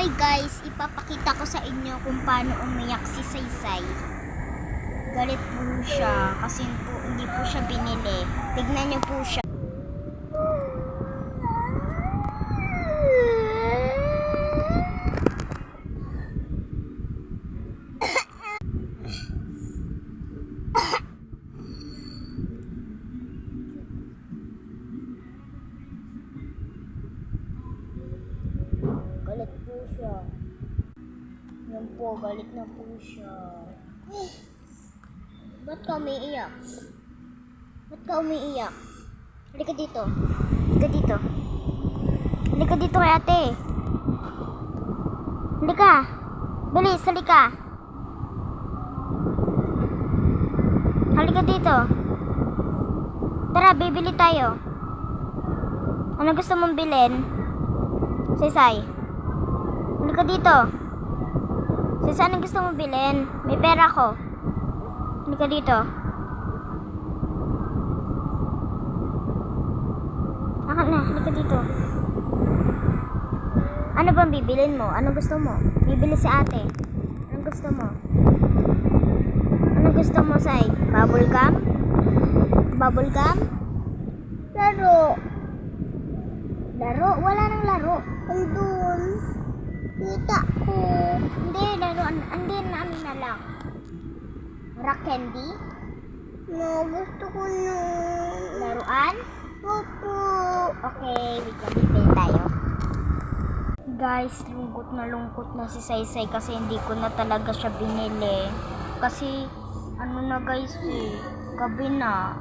Hi guys, ipapakita ko sa inyo kung paano umiyak si Saysay. Galit po siya kasi po hindi po siya binili. Tignan niyo po siya. Galit po siya. Yan po, galit na po siya. Ba't ka umiiyak? Ba't ka umiiyak? Halika dito. Halika dito. Halika dito kay ate. Halika. Bilis, halika. Halika dito. Tara, bibili tayo. Ano gusto mong bilhin? Saysay. Halika dito. Saysay, anong gusto mong bilhin? May pera ko. Halika dito. Akan na, halika dito. Ano bang bibilin mo? Ano gusto mo? Bibili si ate. Anong gusto mo? Anong gusto mo, Say? Bubble gum? Bubble gum? Laro. Laro? Wala nang laro. Andun. Kita ko. Hindi, laruan. Andin na ano na lang. Rock candy? No, gusto ko nun. Laruan? Opo. Okay, wait lang. Bibili tayo. Guys, lungkot na si Saysay kasi hindi ko na talaga siya binili. Kasi, ano na guys gabi na.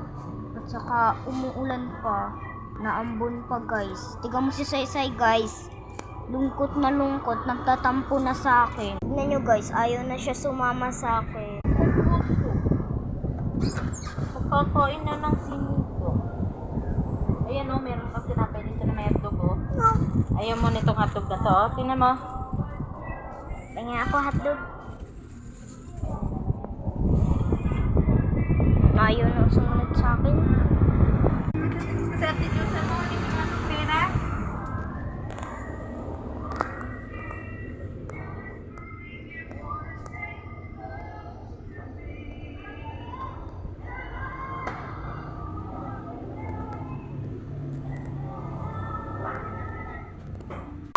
At saka, umuulan pa. Naambon pa guys. Tignan mo si Saysay guys. Lungkot, nagtatampo na sa akin. Tignan nyo guys, ayaw na siya sumama sa akin. Pagkakain na ng sinito. Ayan o, meron kang tinapay dito na may hotdog o. Ayaw mo nitong hotdog na to. Tingnan mo. Tingnan ako hotdog. Ayaw na sumunod sa akin. Sa attitude mo, hindi ka ng pera.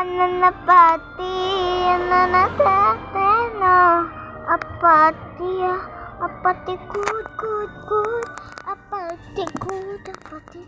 Ananapati, ananatateno, apati, apati good, apati good, apati.